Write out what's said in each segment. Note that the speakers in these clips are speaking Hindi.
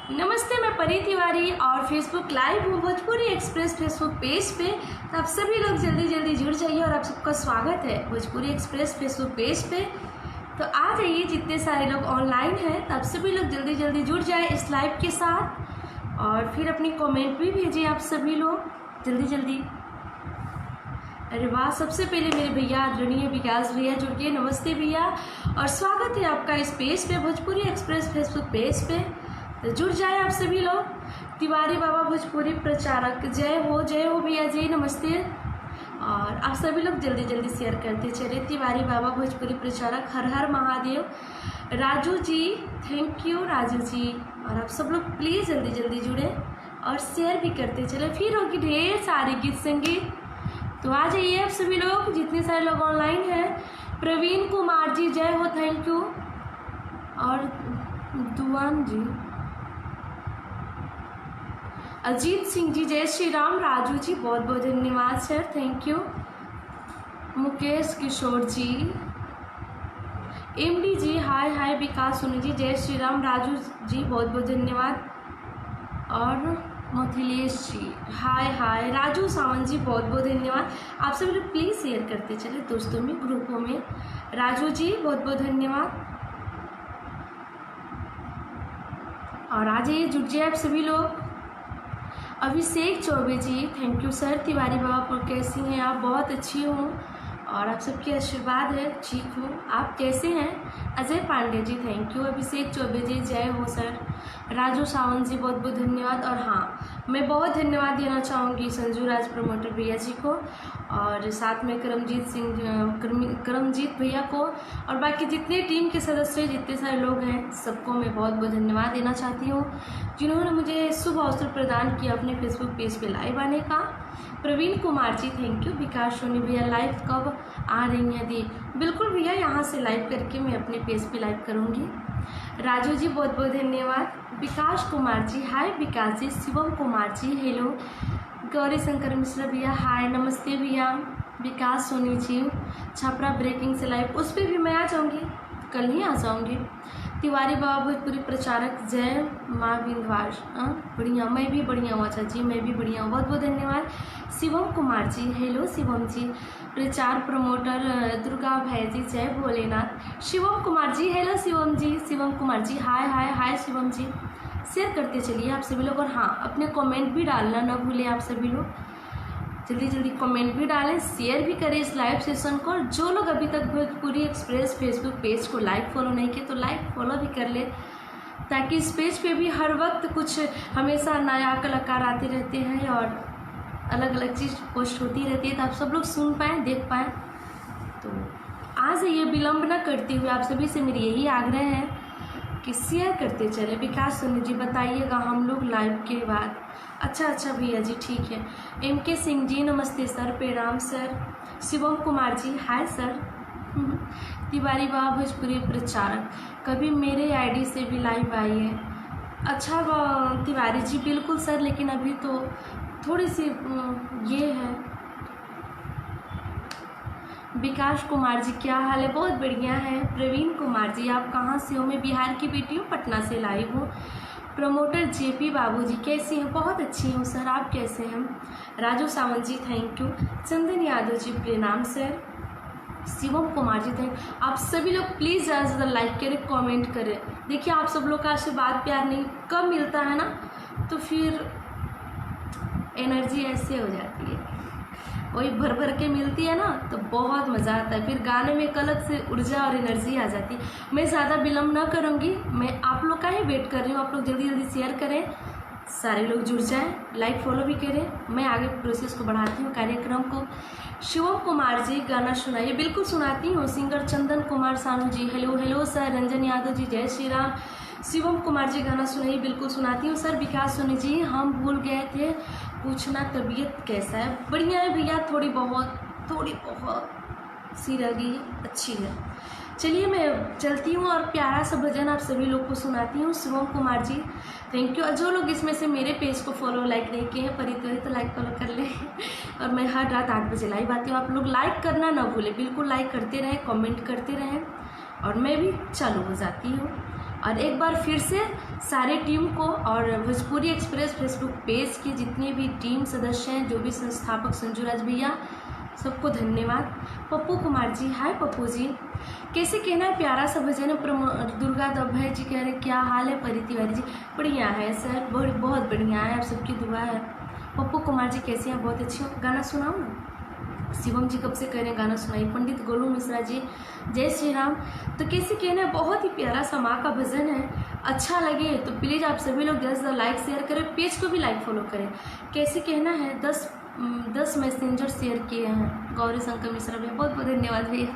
नमस्ते, मैं परी तिवारी और फेसबुक लाइव हूँ भोजपुरी एक्सप्रेस फेसबुक पेज पे। तो आप सभी लोग जल्दी जल्दी जुड़ जाइए और आप सबका स्वागत है भोजपुरी एक्सप्रेस फेसबुक पेज पे। तो आ जाइए, जितने सारे लोग ऑनलाइन हैं तो आप सभी लोग जल्दी जल्दी जुड़ जाए इस लाइव के साथ और फिर अपनी कमेंट भी भेजिए आप सभी लोग जल्दी जल्दी। अरे वाह, सबसे पहले मेरे भैया आदरणीय विकास भैया जुड़ गए। नमस्ते भैया और स्वागत है आपका इस पेज पे, भोजपुरी एक्सप्रेस फेसबुक पेज पे। तो जुड़ जाए आप सभी लोग। तिवारी बाबा भोजपुरी प्रचारक, जय हो भैया जी, नमस्ते। और आप सभी लोग जल्दी जल्दी शेयर करते चले। तिवारी बाबा भोजपुरी प्रचारक, हर हर महादेव। Raju ji, thank you Raju ji. और आप सब लोग प्लीज़ जल्दी जल्दी जुड़े और शेयर भी करते चले। फिर होगी ढेर सारे गीत संगीत। तो आ जाइए आप सभी लोग, जितने सारे लोग ऑनलाइन हैं। प्रवीण कुमार जी, जय हो, थैंक यू। और दुआन जी, अजीत सिंह जी, जय श्री राम। राजू जी, बहुत बहुत धन्यवाद sir, thank you. Mukesh Kishore ji, MD ji, hi hi. Vikas Soni ji, जय श्री राम। राजू जी, बहुत बहुत धन्यवाद। और मिथिलेश जी, हाय हाय। राजू सावंत जी, बहुत बहुत धन्यवाद। आप सभी लोग प्लीज़ शेयर करते चले दोस्तों में, ग्रुपों में। राजू जी, बहुत बहुत धन्यवाद। और आ जाइए, जुट जाइए आप सभी लोग। अभिषेक चौबे जी, थैंक यू सर। तिवारी बाबा पर कैसी हैं आप? बहुत अच्छी हूँ और आप सबके आशीर्वाद है, ठीक हूँ। आप कैसे हैं? Ajay Pandey ji, thank you. अभिषेक चौबे जी, जय हो सर। राजू सावंत जी, बहुत बहुत धन्यवाद। और हाँ, मैं बहुत धन्यवाद देना चाहूँगी संजू राज प्रमोटर भैया जी को और साथ में करमजीत भैया को और बाकी जितने टीम के सदस्य, जितने सारे लोग हैं, सबको मैं बहुत बहुत धन्यवाद देना चाहती हूँ जिन्होंने मुझे शुभ अवसर प्रदान किया अपने फेसबुक पेज पे लाइव आने का। Praveen Kumar ji, thank you. विकास सोनी भैया, लाइव कब आ रही हैं दी? बिल्कुल भैया, यहाँ से लाइव करके मैं अपने पेज पे लाइव करूँगी। राजू जी, बहुत बहुत धन्यवाद। विकास कुमार जी, हाय विकास जी। शिवम कुमार जी, हेलो। गौरी शंकर मिश्रा भैया, हाय, नमस्ते भैया। विकास सोनी जी, छपरा ब्रेकिंग से लाइव, उस पर भी मैं आ जाऊँगी, कल ही आ जाऊँगी। तिवारी बाबा भोजपुरी प्रचारक, जय माँ विंध्यवास। बढ़िया, मैं भी बढ़िया हूँ। अच्छा जी, मैं भी बढ़िया हूँ, बहुत बहुत धन्यवाद। शिवम कुमार जी, हेलो शिवम जी। प्रचार प्रमोटर दुर्गा भाई जी, जय भोलेनाथ। शिवम कुमार जी, हेलो शिवम जी। शिवम कुमार जी, हाय हाय हाय शिवम जी। शेयर करते चलिए आप सभी लोग। और हाँ, अपने कमेंट भी डालना ना भूलें आप सभी लोग। जल्दी जल्दी कमेंट भी डालें, शेयर भी करें इस लाइव सेशन को। जो लोग अभी तक भोजपुरी एक्सप्रेस फेसबुक पेज को लाइक फॉलो नहीं किए तो लाइक फॉलो भी कर ले, ताकि इस पेज पे भी हर वक्त कुछ हमेशा नया कलाकार आते रहते हैं और अलग अलग चीज़ पोस्ट होती रहती है, तो आप सब लोग सुन पाएँ, देख पाएँ। तो आ जाइए, विलम्ब न करते हुए आप सभी से मेरी यही आग्रह है कि शेयर करते चले। विकास सोनी जी, बताइएगा हम लोग लाइव के बाद। अच्छा भैया जी, ठीक है। एम के सिंह जी, नमस्ते सर, प्रणाम sir. Shivam Kumar ji, hi sir. Tiwari बाबा भोजपुरी प्रचारक, कभी मेरे आईडी से भी लाइव आई है। अच्छा तिवारी जी, बिल्कुल सर, लेकिन अभी तो थोड़ी सी ये है। विकास कुमार जी, क्या हाल है? बहुत बढ़िया है। प्रवीण कुमार जी, आप कहाँ से हो? मैं बिहार की बेटी हूँ, पटना से लाइव हूँ। प्रमोटर जेपी बाबू जी, कैसी हैं? बहुत अच्छी हूँ सर, आप कैसे हैं? राजू सावंत जी, थैंक यू। चंदन यादव जी, प्रणाम सर। शिवम कुमार जी, थैंक। आप सभी लोग प्लीज़ ज़्यादा से ज़्यादा लाइक करें, कमेंट करें। देखिए, आप सब लोग का आशीर्वाद प्यार नहीं कब मिलता है ना, तो फिर एनर्जी ऐसे हो जाती है, वही भर भर के मिलती है ना, तो बहुत मज़ा आता है। फिर गाने में एक अलग से ऊर्जा और एनर्जी आ जाती है। मैं ज़्यादा विलम्ब ना करूँगी, मैं आप लोग का ही वेट कर रही हूँ। आप लोग जल्दी जल्दी शेयर करें, सारे लोग जुड़ जाएं, लाइक फॉलो भी करें। मैं आगे प्रोसेस को बढ़ाती हूँ, कार्यक्रम को। शिवम कुमार जी, गाना सुनाइए। बिल्कुल सुनाती हूँ। Singer Chandan Kumar Sanu ji, hello hello sir. Ranjan Yadav ji, जय श्री राम। शिवम कुमार जी, गाना सुनाइए। बिल्कुल सुनाती हूँ सर। विकास सोनी जी, हम भूल गए थे पूछना, तबीयत कैसा है? बढ़िया है भैया, थोड़ी बहुत सी लगी, अच्छी है। चलिए, मैं चलती हूँ और प्यारा सा भजन आप सभी लोग को सुनाती हूँ। Shivam Kumar ji, thank you. और जो लोग इसमें से मेरे पेज को फॉलो लाइक नहीं किए हैं, परित्वरित तो लाइक फॉलो कर लें। और मैं हर रात 8 बजे लाइव आती हूँ। आप लोग लाइक करना ना भूलें, बिल्कुल लाइक करते रहें, कमेंट करते रहें और मैं भी चालू हो जाती हूँ। और एक बार फिर से सारे टीम को और भोजपुरी एक्सप्रेस फेसबुक पेज के जितने भी टीम सदस्य हैं, जो भी संस्थापक संजूराज भैया, सबको धन्यवाद। पप्पू कुमार जी, हाय पप्पू जी, कैसे कहना है प्यारा सा भजन। दुर्गा दभे जी कह रहे क्या हाल है। परी तिवारी जी, बढ़िया है सर, बहुत बढ़िया है, आप सबकी दुआ है। पप्पू कुमार जी कैसे हैं, बहुत अच्छी हो। गाना सुनाओ ना। शिवम जी कब से कह रहे हैं गाना सुनाइए। पंडित गोलू मिश्रा जी, जय श्री राम। तो कैसे कहना है, बहुत ही प्यारा सा माँ का भजन है, अच्छा लगे तो प्लीज़ आप सभी लोग जस्ट लाइक शेयर करें, पेज को भी लाइक फॉलो करें। कैसे कहना है, 10 मैसेंजर शेयर किए हैं गौरी शंकर मिश्रा भैया, बहुत बहुत धन्यवाद भैया।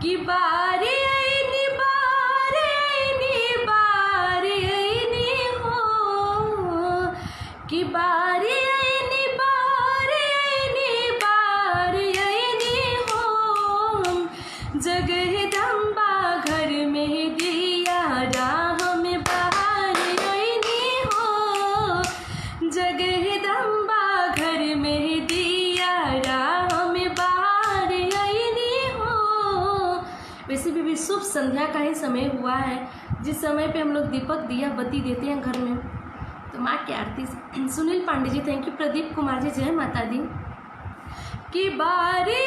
कि बारी आईनी हो, कि बारी जगदम्बा घर में दिया राह में बाहर आईनी हो, जगदम्बा घर में दिया राह में बाहर आईनी हो। वैसे भी शुभ संध्या का ही समय हुआ है, जिस समय पे हम लोग दीपक दिया बत्ती देते हैं घर में, तो माँ की आरती। Sunil Pandey ji thank you. प्रदीप कुमार जी, जय माता दी। कि बारी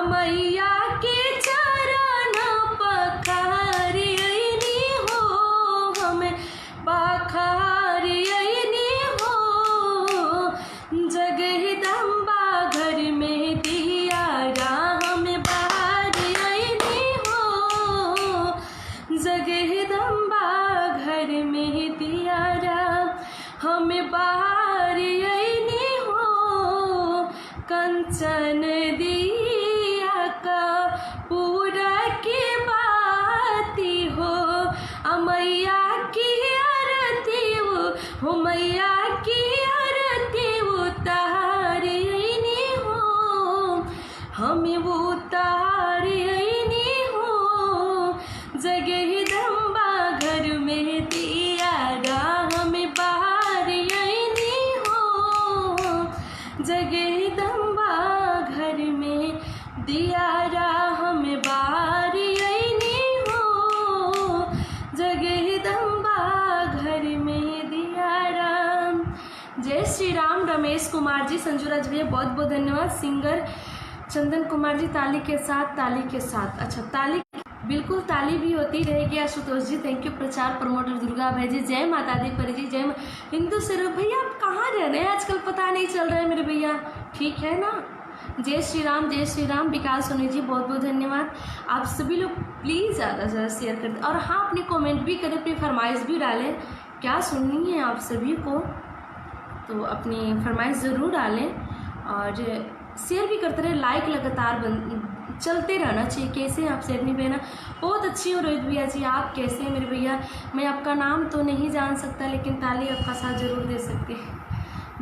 मैया के चरण पखारी हो, हमें पखारी हो, जगदम्बा घर में दिया राह में बाहर हो, जगदम्बा घर में दिया राह हमें बाहर हो, कंचन दिया का पूरा की बाती हो, मैया की आरती हो, मैया की आरती उतारी हो, हमें उतारी हो, जगदम्बा घर में दिया राह में बाहर हो, जगदम्बा घर में दिया राह में बाहर हो, जगदम्बा घर में दिया राम। जय श्री राम। रमेश कुमार जी, संजूराज भैया बहुत बहुत धन्यवाद। सिंगर चंदन कुमार जी, ताली के साथ, ताली के साथ, अच्छा ताली बिल्कुल ताली भी होती रहेगी। आशुतोष जी थैंक यू। प्रचार प्रमोटर दुर्गा भाई जी, जय माता दी। परी जी, जय हिंदू स्वरूप भैया, आप कहाँ रह रहे हैं आजकल, पता नहीं चल रहा है मेरे भैया, ठीक है ना। जय श्री राम, जय श्री राम। विकास सोनी जी बहुत बहुत धन्यवाद। आप सभी लोग प्लीज़ ज़्यादा से ज़्यादा शेयर कर दें, और हाँ अपनी कमेंट भी करें, अपनी फरमाइश भी डालें, क्या सुननी है आप सभी को, तो अपनी फरमाइश ज़रूर डालें और शेयर भी करते रहे। लाइक लगातार चलते रहना चाहिए। कैसे हैं आप शेरनी बहना, बहुत अच्छी हो। रोहित भैया जी आप कैसे हैं मेरे भैया, मैं आपका नाम तो नहीं जान सकता लेकिन ताली आपका साथ ज़रूर दे सकते हैं।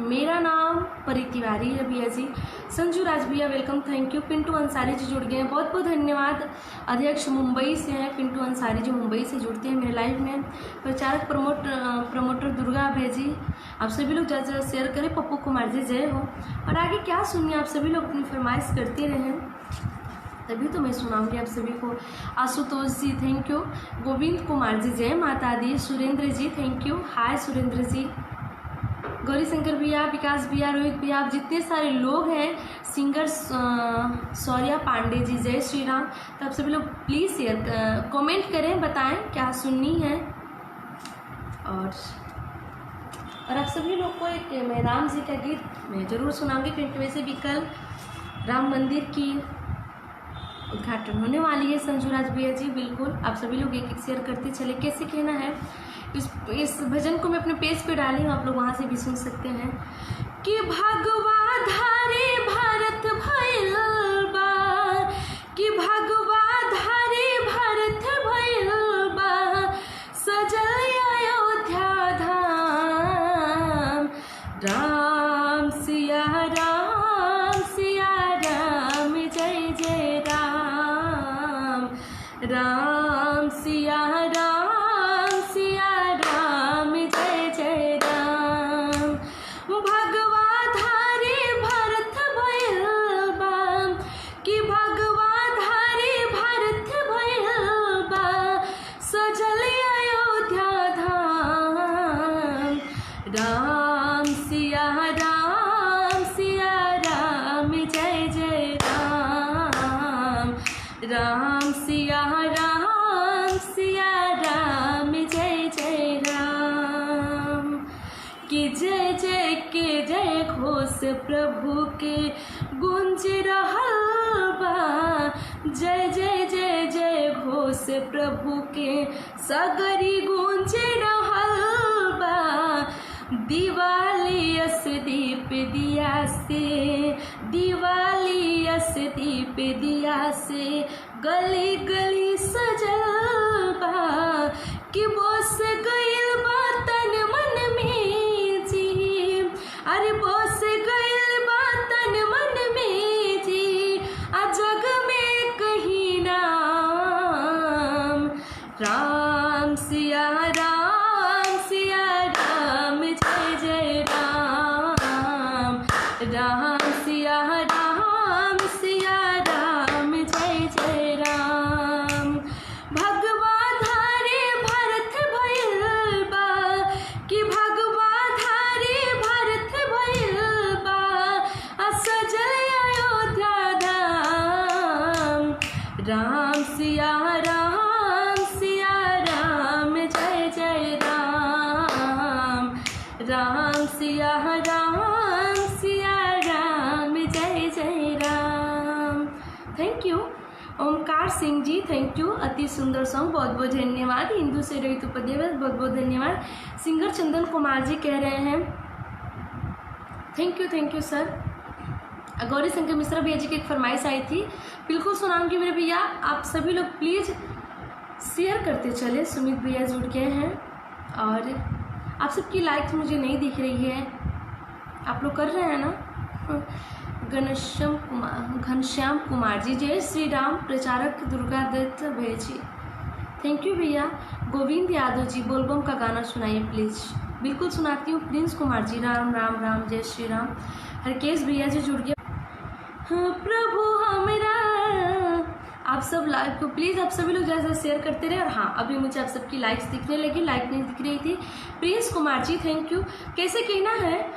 मेरा नाम परी तिवारी है भैया जी। संजू राज भैया welcome, thank you. Pintu Ansari ji जुड़ गए हैं, बहुत बहुत धन्यवाद। अध्यक्ष मुंबई से हैं पिंटू अंसारी जी, मुंबई से जुड़ते हैं मेरे लाइव में। प्रचारक प्रमोटर दुर्गा भाई जी, आप सभी लोग ज़्यादा ज़्यादा शेयर करें। पप्पू कुमार जी जय हो। और आगे क्या सुनिए, आप सभी लोग अपनी फरमाइश करते रहें, तभी तो मैं सुनाऊंगी आप सभी को। आशुतोष जी थैंक यू। गोविंद कुमार जी जय माता दी। सुरेंद्र जी थैंक यू, हाय सुरेंद्र जी। गौरी शंकर भैया, विकास भैया, रोहित भैया, आप जितने सारे लोग हैं, सिंगर शौर्या पांडे जी जय श्री राम। तो आप सभी लोग प्लीज़ शेयर कमेंट करें, बताएं क्या सुननी है। और आप सभी लोग को एक मैं राम जी का गीत मैं ज़रूर सुनाऊंगी, क्योंकि वैसे भी कल राम मंदिर की उद्घाटन होने वाली है। संजूराज भैया जी बिल्कुल, आप सभी लोग एक एक शेयर करते चले। कैसे कहना है इस भजन को मैं अपने पेज पे डाली हूँ, आप लोग वहाँ से भी सुन सकते हैं कि भगवा धारे भारत भइल बा, कि भगवा धारे भारत भइल बा, सजल अयोध्या धाम। राम सिया राम जय जय राम। राम सिया राम जय जय राम। भगवा धारे भारत भइल बा, कि भगवा धारे भारत भइल बा, सजल अयोध्या धाम। राम सिया राम जय जय राम। राम सिया राम जय जय राम। कि जय जय के जय घोष प्रभु के गूंज रहल बा, जय जय जय जय घोष प्रभु के सगरी गूंज रहल बा। दिवाली अस दीप दिया से, दिवाली अस दीप दिया से, गली गली सजल बा, कि बस गइल बा तन मन में जी, अरे बस गइल बा तन मन में जी, आ जग में कहीं नाम। राम सिया राम जय जय राम। राम सिया राम जय जय राम। भगवा धारे भारत भइल बा, कि भगवा धारे भारत भइल बा, सजल अयोध्या धाम। राम सिया राम जय जय राम। राम सिया राम जय जय Ram. Thank you Omkar Singh ji, thank you, अति सुंदर सॉन्ग, बहुत बहुत धन्यवाद। हिंदू से रहित उपाध्याय बहुत बहुत धन्यवाद। सिंगर चंदन कुमार जी कह रहे हैं thank you sir. Gauri Shankar Mishra भैया जी की एक फरमाइश आई थी, बिल्कुल सुनाऊंगी मेरे भैया, आप सभी लोग प्लीज़ शेयर करते चले। सुमित भैया जुड़ गए हैं और आप सबकी लाइक्स मुझे नहीं दिख रही है, आप लोग कर रहे हैं ना। घनश्याम कुमार जी, जय श्री राम। प्रचारक दुर्गा दत्त भैया जी, थैंक यू भैया। गोविंद यादव जी, बोलबम का गाना सुनाइए प्लीज़। बिल्कुल सुनाती हूँ। प्रिंस कुमार जी, राम राम राम जय श्री राम। हरकेश भैया जी जुड़ गया। हाँ प्रभु हमरा, आप सब लाइक को प्लीज़ आप सभी लोग जैसे शेयर करते रहे। और हाँ, अभी मुझे आप सबकी लाइक्स दिखने लगी, लाइक नहीं दिख रही थी। Prince Kumar ji thank you. कैसे कहना है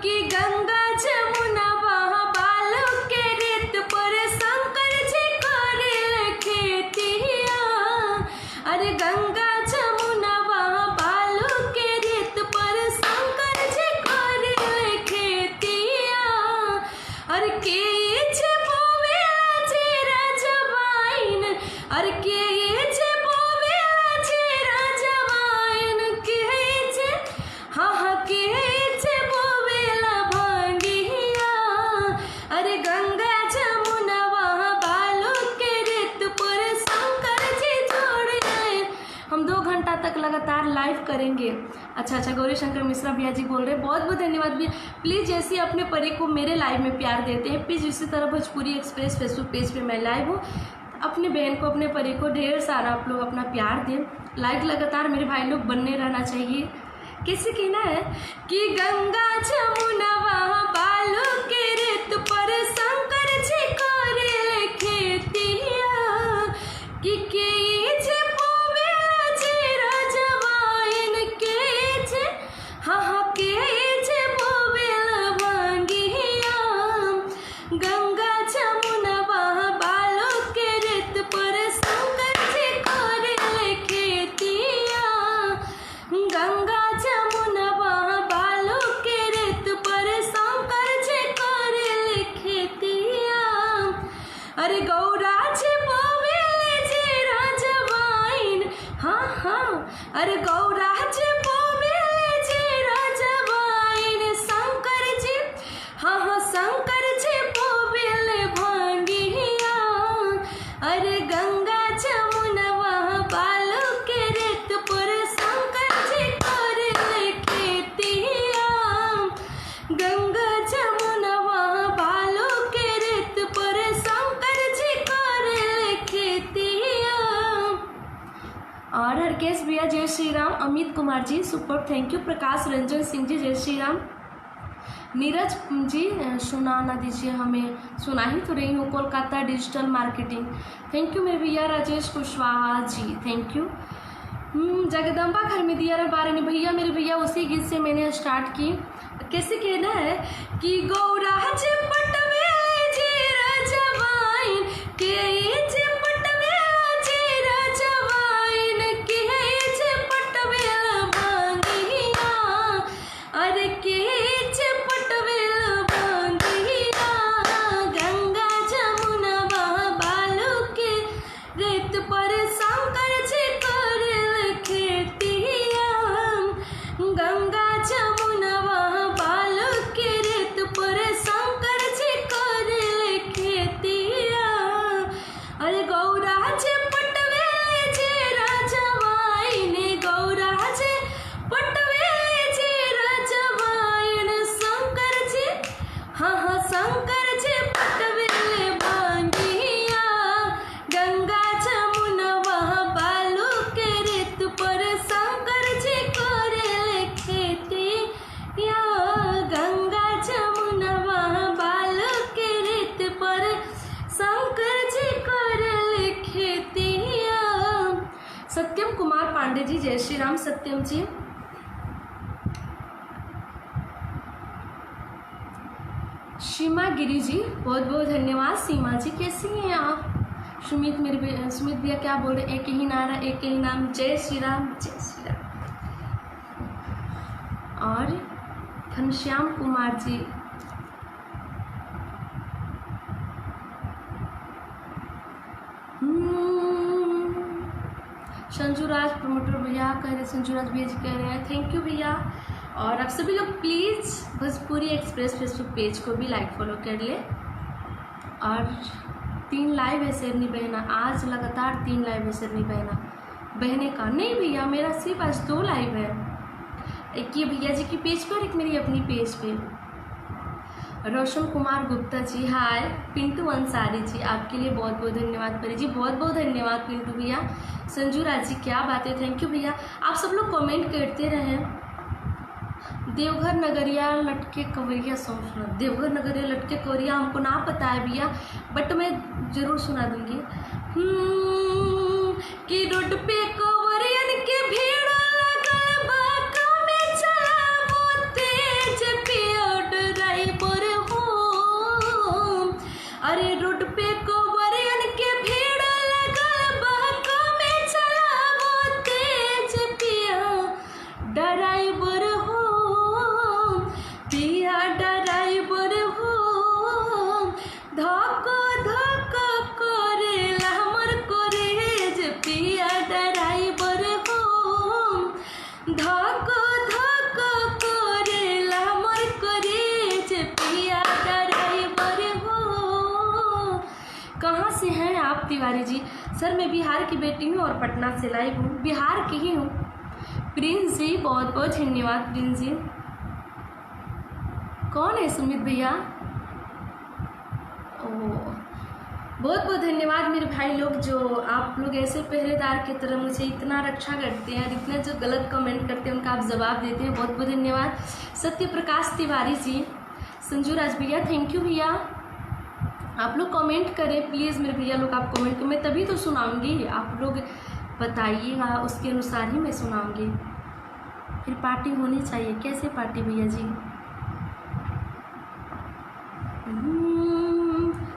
कि गंगा जमुना वहाँ बालों के रेत पर शंकर जी करेल खेतिया। अरे गंगा जमुना वहाँ बालों के रेत पर शंकर जी करेल खेतिया। अरे के अरे के जे बोवेला चेरा जवाइन, के जे हाँ के जे बोवेला भांगिया। अरे गंगा जमुना वहाँ बालों के रेत पर शंकर जी जोड़ गए। हम 2 घंटा तक लगातार लाइव करेंगे। अच्छा, गौरी शंकर मिश्रा भैया जी बोल रहे हैं, बहुत बहुत धन्यवाद भैया। प्लीज़ जैसे अपने परी को मेरे लाइव में प्यार देते हैं, प्लीज़ इसी तरह भोजपुरी एक्सप्रेस फेसबुक पेज पे मैं लाइव हूँ। अपने बहन को, अपने परी को ढेर सारा आप लोग अपना प्यार दें। लाइक लगातार मेरे भाई लोग बनने रहना चाहिए। कैसे कहना है कि गंगा जमुना वहाँ बालों के रेत पर शंकर जी करेल खेतिया। कि के जे बोवेला चेरा जवाइन, के जे हाँ के जे बोवेला भांगिया। गंगा जमुना वहाँ बालों के रेत पर शंकर जी करेल खेतिया। गंगा जमुना वहाँ बालों के रेत पर शंकर जी करेल खेतिया। अरे गौराज बोले जे राजवाइन शंकर जी, हाँ हाँ शंकर जी बोले भांगिया। अरे गंगा जमुनवा बालू के रेत पर शंकर जी करे खेतिया। गंगा जमुनवा बालू के रेत पर शंकर जी करे खेतिया। और हरकेश भैया जय Shri Ram. Amit Kumar ji super thank you. प्रकाश रंजन सिंह जी जय श्री राम। नीरज जी सुना ना दीजिए हमें, सुना ही तो रही हूँ। Kolkata digital marketing thank you मेरे भैया। Rajesh Kushwaha ji thank you. जगदम्बा घर में दिया बारे भैया मेरे भैया उसी गीत से मैंने स्टार्ट की। कैसे कहना है कि गौराज पटवे जे राजवाइन के जे पटवे जे राजवाइन के जे पटवे भांगिया। अरे के जे पटवे भांगिया। गंगा जमुनवा बालू के रेत पर शंकर जी करे खेतिया। गंगा जमुनवा बालू के रेत पर शंकर जी करे खेतिया। अरे गौराज पटवे जे राजवाइन, गौराज पटवे जे राजवाइन शंकर जी, हाँ हाँ शंकर जी पटवे भांगिया। गंगा जमुनवा बालू के रेत पर शंकर जी करे खेतिया। गंगा जमुनवा बालू के रेत पर शंकर जी करे खेतिया। सत्यम कुमार पांडे जी जय श्री राम। सत्यम जी सीमा गिरी जी बहुत बहुत धन्यवाद। सीमा जी कैसी हैं आप? सुमित मेरे सुमित भैया क्या बोल रहे, एक ही नारा एक ही नाम, जय श्री राम जय श्री राम। और घनश्याम कुमार जी संजूराज प्रमोटर भैया कह रहे, संजूराज भैया जी कह रहे हैं थैंक यू भैया। और आप सभी लोग please Bhojpuri express Facebook page को भी लाइक फॉलो कर ले। और 3 लाइव है शेरनी बहना, आज लगातार 3 लाइव है शेरनी बहने का। नहीं भैया मेरा सिर्फ आज 2 लाइव है, एक ये भैया जी की पेज पर, एक मेरी अपनी पेज पे। रोशन कुमार गुप्ता जी हाय। पिंटू अंसारी जी आपके लिए बहुत बहुत धन्यवाद। परी जी बहुत बहुत धन्यवाद पिंटू भैया। संजू राज जी क्या बात है, थैंक यू भैया। आप सब लोग कमेंट करते रहें। देवघर नगरिया लटके कवरिया सॉन्ग सुना। देवघर नगरिया लटके कवरिया हमको ना पता है भैया, बट मैं ज़रूर सुना दूंगी। कि रोड पे कवरियन के भीड़ लगल बा, कमे चलावो तेज पियो ड्राइवर हो। अरे रोड पे कवरियन के भीड़ लगल बा, कमे चलावो तेज पियो ड्राइवर हो। पिया ड्राइवर हो। धक धक करेला हमर करेज पिया ड्राइवर हो। धक धक करेला हमर करेज पिया ड्राइवर हो। कहाँ से हैं आप तिवारी जी? सर मैं बिहार की बेटी हूँ और पटना से लाइव हूँ, बिहार की ही हूँ। प्रिंस जी बहुत बहुत धन्यवाद। प्रिंस जी कौन है? सुमित भैया ओह बहुत बहुत धन्यवाद मेरे भाई लोग, जो आप लोग ऐसे पहरेदार की तरह मुझे इतना रक्षा करते हैं और इतना जो गलत कमेंट करते हैं उनका आप जवाब देते हैं, बहुत बहुत धन्यवाद। सत्य प्रकाश तिवारी जी, संजू राज भैया थैंक यू भैया। आप लोग कमेंट करें प्लीज़ मेरे भैया लोग, आप कमेंट करें, मैं तभी तो सुनाऊंगी, आप लोग बताइएगा उसके अनुसार ही मैं सुनाऊंगी। फिर पार्टी होनी चाहिए, कैसे पार्टी भैया जी?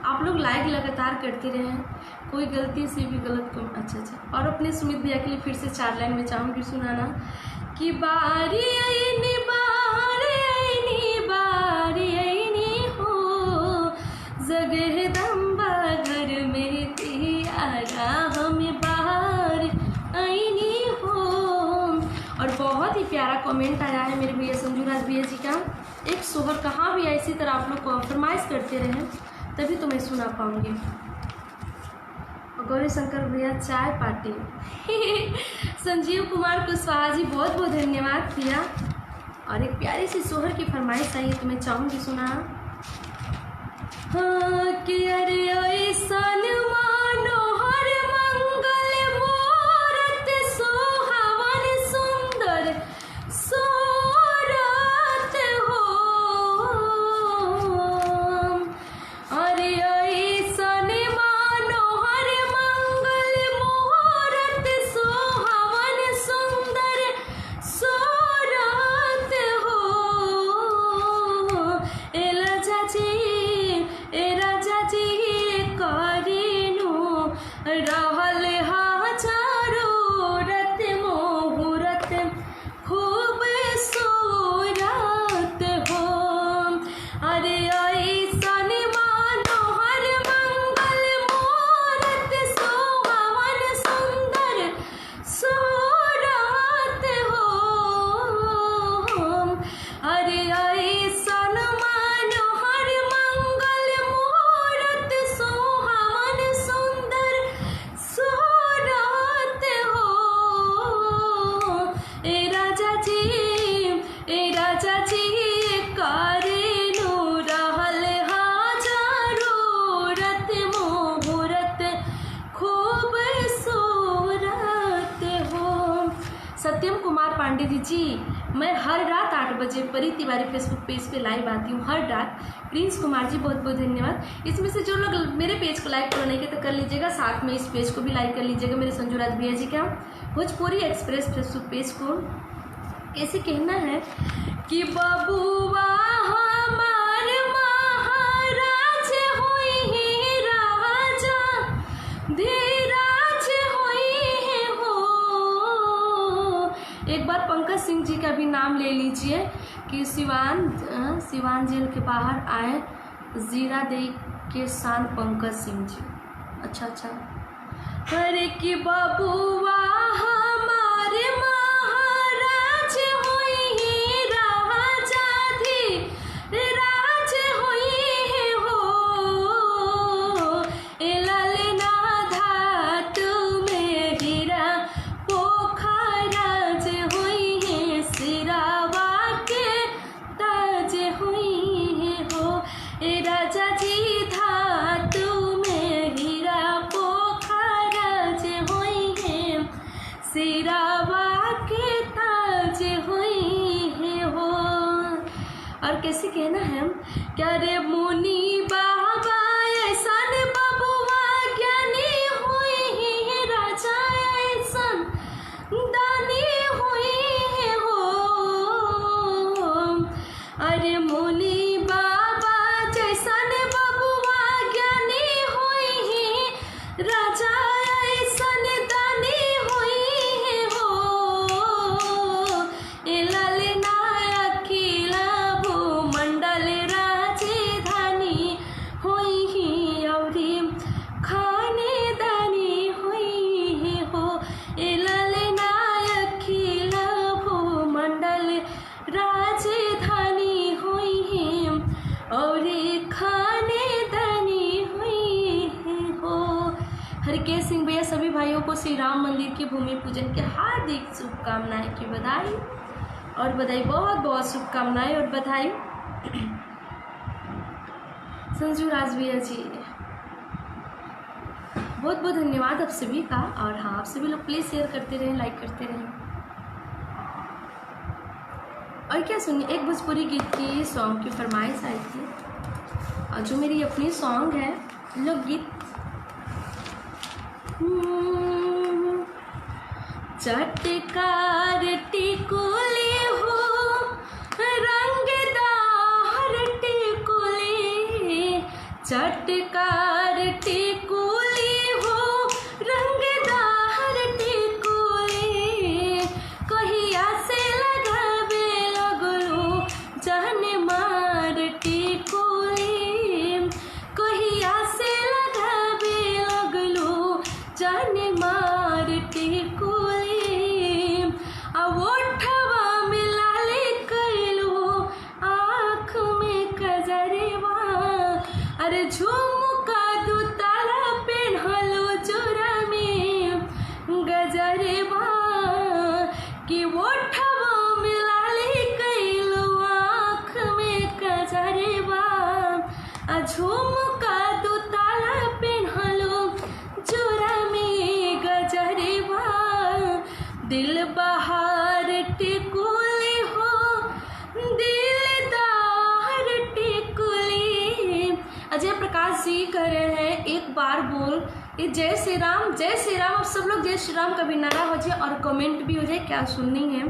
आप लोग लाइक लगातार करते रहें, कोई गलती से भी गलत को अच्छा। और अपने सुमित भैया के लिए फिर से 4 लाइन में चाहूँगी सुनाना कि बारी आईनी हो जगदम्बा घर में तियारा हमें बाहर आईनी हो। बहुत ही प्यारा कमेंट आया है मेरे भैया संजूराज भैया जी का। एक सोहर कहाँ भी है, इसी तरह आप लोग को फरमाइश करते रहें तभी तो मैं सुना पाऊँगी। गौरी शंकर भैया चाय पार्टी संजीव कुमार कुशवाहा जी बहुत बहुत धन्यवाद भैया। और एक प्यारी सी सोहर की फरमाइश आई तो मैं चाहूँगी सुना। हाँ कि अरे ऐसन मनोहर मंगल मूरत सुहावन सुंदर सोरत हो। अरे ऐसन मनोहर मंगल मूरत सुहावन सुंदर सोरत हो। ए राजा जी करेनु रहल हजारो रत मोहरत खूब सूरत हो। अरे ऐसन मनोहर मंगल मूरत सुहावन सुंदर सूरत हो। अरे ऐसन मनोहर मंगल मूरत सुहावन सुंदर सूरत हो। ए राजा जी करेनु रहल हजारो रत मोहरत खूब सूरत हो। सत्यम कुमार पांडे जी, मैं हर रात 8 बजे परी तिवारी फेसबुक पेज पे लाइव आती हूँ हर रात। प्रिंस कुमार जी बहुत बहुत धन्यवाद। इसमें से जो लोग मेरे पेज को लाइक करने के तो कर लीजिएगा, साथ में इस पेज को भी लाइक कर लीजिएगा मेरे संजूराज भैया जी का भोजपुरी एक्सप्रेस फेसबुक पेज को। कैसे कहना है कि बबुआ हमार महाराज होई है राजा धीराज होई है हो। एक बार पंकज सिंह जी का भी नाम ले लीजिए कि सिवान जेल के बाहर आए जीरा दे के शान पंकज सिंह जी। अच्छा। अरे कि बबुआ हमारे महाराज होई है राजा धीराज होई है हो। ए ललना धातु में हीरा पोखराज होई है सिरावा के ताज होई है हो। ए राजा जी धातु में हीरा पोखराज होई है सिरावा के ताज होई है हो। और कैसे कहना है क्या रे मुनि बाबा ऐसन बबुआ ज्ञानी होई है राजा ऐसन दानी होई है हो। अरे मुनि बाबा जैसन बबुआ ज्ञानी होई है राजा ऐसन दानी होई है हो। ए ललना अखिला भूमंडल राजधानी होई है औरी खानेदानी होई है हो। ए ललना अखिला भूमंडल राजधानी हुई है और खानेदानी हुई है हो। हरकेश सिंह भैया सभी भाइयों को श्री राम मंदिर के भूमि पूजन की हार्दिक शुभकामनाएं की बधाई बहुत बहुत शुभकामनाएं और बधाई। संजूराज भैया जी बहुत बहुत धन्यवाद आप सभी का। और हाँ, आप सभी लोग प्लीज़ शेयर करते रहें, लाइक करते रहें। और क्या सुनिए, एक भोजपुरी गीत की सॉन्ग की फरमाइश आई थी और जो मेरी अपनी सॉन्ग है लोकगीत। चटकार टिकुले हो रंगदार टिकुले, चटकार टिकुले हो रंगदार टिकुले। कहिया से लगावे लगलो जान मार टिकुले, कहिया से लगावे लगलो जान मार टिकुले। दिल बहार टिकुली हो, दिलदार टिकुली। अजय प्रकाश जी कह रहे हैं एक बार बोल ये जय श्री राम, जय श्री राम। अब सब लोग जय श्री राम का भी नारा हो जाए और कमेंट भी हो जाए, क्या सुननी है।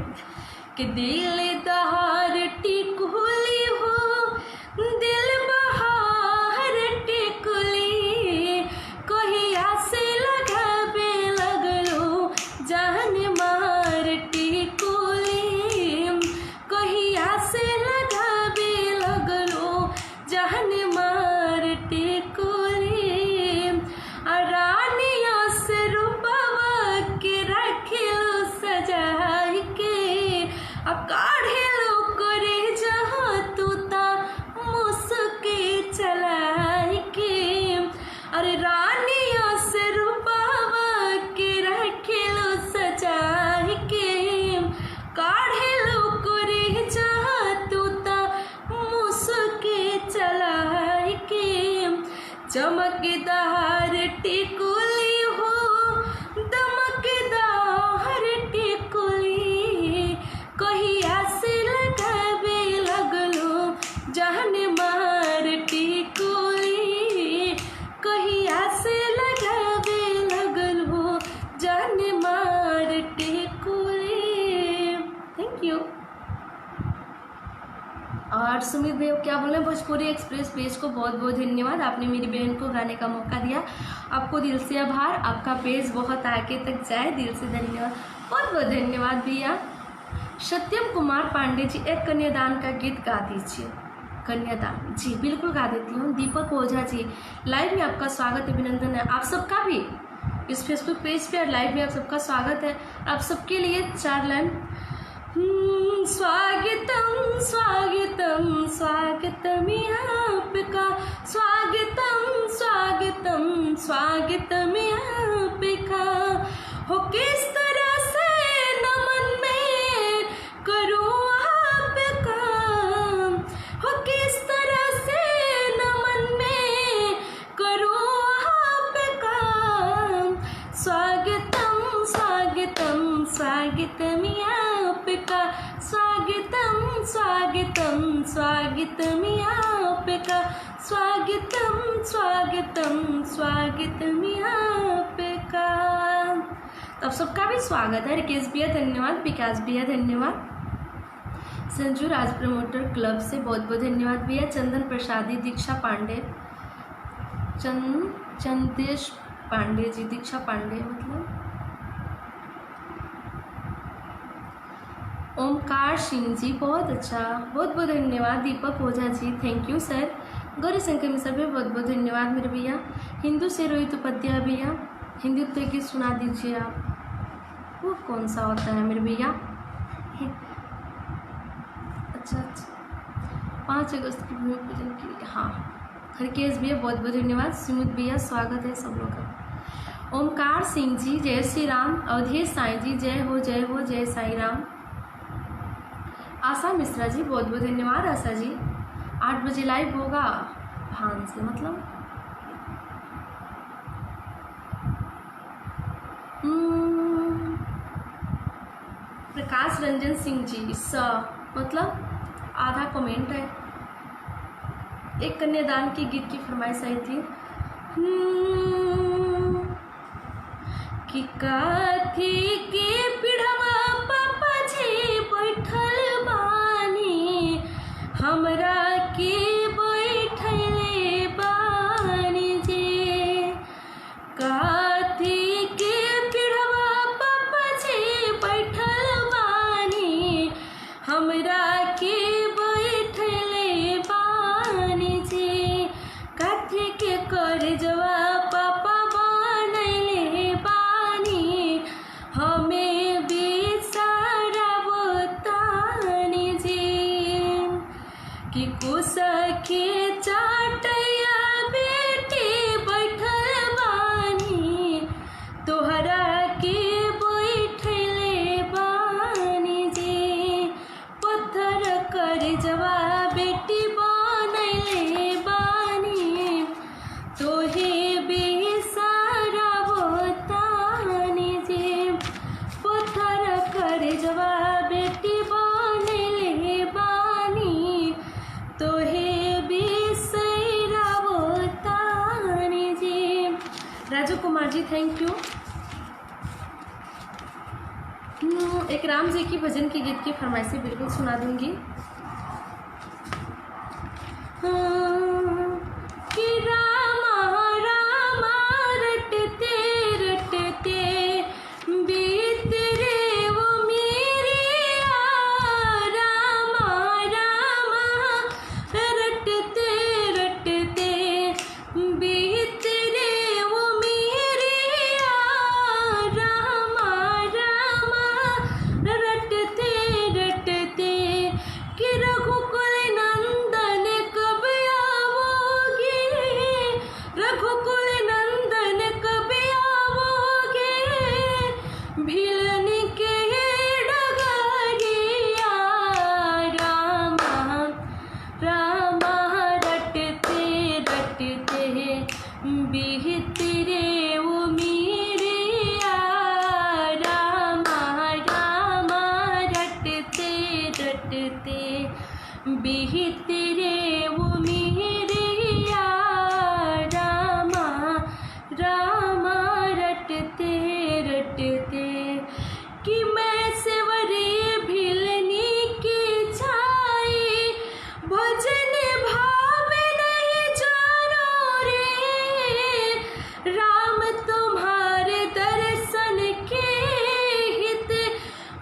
कि दिलदार टिकुली हो, दिल बहार टिकुली, कहिया से लगाबे लगलो जान मार टिकुली, कहिया से लगाबे लगलो जान मार टिकुली। रानिया से रूपवा के रखिलो सजाई के, काढ़ेलो करे जहाँ तूता मुस्के चलाई के। अरे रानिया से रूपवा के रखिलो सजाई के, काढ़ेलो करे जहाँ तूता मुस्के चलाई के। चमकदार टिकुली हो, दमकदार टिकुली, कहिया से लगाबे लगलो जान मार टिकुली, कहिया से लगाबे लगलो जान मार टिकुली। Thank you. और सुमित भैया क्या बोल रहे हैं, भोजपुरी एक्सप्रेस पेज को बहुत बहुत धन्यवाद, आपने मेरी बहन को गाने का मौका दिया, आपको दिल से आभार, आपका पेज बहुत आगे तक जाए, दिल से धन्यवाद, बहुत बहुत धन्यवाद भैया। सत्यम कुमार पांडे जी एक कन्यादान का गीत गा दीजिए। कन्यादान जी बिल्कुल गा देती हूँ। दीपक ओझा जी लाइव में आपका स्वागत है, अभिनंदन है आप सबका भी इस फेसबुक पेज पे, और लाइव में आप सबका स्वागत है। आप सबके लिए 4 लाइन। स्वागतम स्वागतम स्वागतम आपका, स्वागतम स्वागतम स्वागतम आपका, हो किस तरह से नमन में करूँ आपका, हो किस तरह से नमन में करूँ आपका। स्वागतम स्वागतम स्वागतम आपका, स्वागतम स्वागतम स्वागतम आपका, स्वागतम स्वागतम स्वागतम आपका। तो आप सबका भी स्वागत है। रिकेश भैया धन्यवाद, विकास भैया धन्यवाद, संजू राज प्रमोटर क्लब से बहुत बहुत धन्यवाद भैया। चंदन प्रसादी, दीक्षा पांडे, चंदेश पांडे जी, दीक्षा पांडे मतलब, ओमकार सिंह जी बहुत अच्छा, बहुत बहुत धन्यवाद। Deepak Ojha ji thank you sir. Gauri Shankar Mishra भी बहुत बहुत धन्यवाद मेरे भैया। हिंदू से रोहित उपाध्याय भैया हिंदुत्व गीत सुना दीजिए आप, वो कौन सा होता है मेरे भैया। अच्छा 5 अगस्त की भूमि पूजन के लिए, हाँ हरकेश भैया बहुत बहुत धन्यवाद। सुमित भैया स्वागत है सब लोग का। ओमकार सिंह जी जय श्री राम। अवधेश साईं जी जय हो जय साईं राम। आशा मिश्रा जी बहुत बहुत धन्यवाद। आशा जी 8 बजे लाइव होगा भान से, मतलब प्रकाश रंजन सिंह जी मतलब आधा कमेंट है। एक कन्यादान के गीत की फरमाइश आई थी कि काथी के पिढ़वा पापा जी बैठल बानी, हमरा के बैठले बानी जे। काथी के पिढ़वा पापा जी बैठल बानी, हमरा के बैठले बानी जे। काथी के कर जवा पापा बनले बानी, हमें बेसारा बतानी जी। कि कुसा के चाटया बेटी बैठल बानी, तोहरा के बैठले बानी जी। पत्थर कर जवा बेटी बनले बानी, तोहे बेसारा बतानी जी। पत्थर जी थैंक यू। एक राम जी की भजन के गीत की फरमाइशी बिल्कुल सुना दूंगी। कि रामा रामा रटते रटते बीत रे वो मेरे रामा रामा रटते रटते बीत रे वो मेरे रामा रामा रटते रटते कि रघुकुल नंदन कब आओगे, रघुकुल नंदन कब आओगे, भिलन के डगरिया रामा रामा रटते रटते बीत रे वो मेरे रामा रामा रटते रटते बीत रे वो मेरे रामा रामा रटते रटते कि मैं सेवरे भिलनी की छाई भजन भाव नहीं जानो रे, राम तुम्हारे दर्शन के हित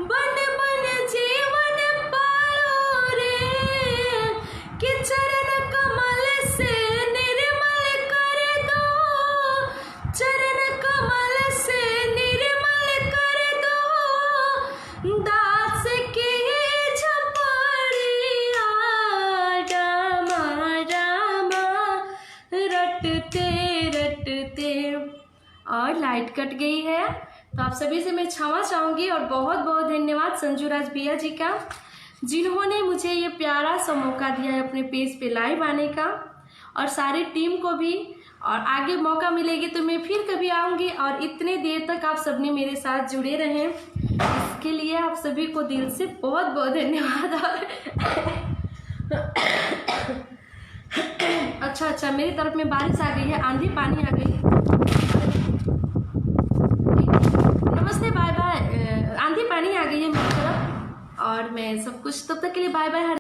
बन बन जीवन पालो रे, कि चरण कमल से निर्मल कर दो, चरण कमल से निर्मल कर दो, दास की झपड़िया रामा रामा रटते रटते। और लाइट कट गई है तो आप सभी से मैं क्षमा चाहूँगी और बहुत बहुत धन्यवाद संजू राज भैया जी का, जिन्होंने मुझे ये प्यारा सा मौका दिया है अपने पेज पे लाइव आने का, और सारी टीम को भी। और आगे मौका मिलेगी तो मैं फिर कभी आऊँगी, और इतने देर तक आप सबने मेरे साथ जुड़े रहें इसके लिए आप सभी को दिल से बहुत बहुत धन्यवाद। अच्छा मेरी तरफ में बारिश आ गई है, आंधी पानी आ गई है। नमस्ते बाय बाय, आंधी पानी आ गई है मेरी तरफ, और मैं सब कुछ तब तक के लिए बाय बाय।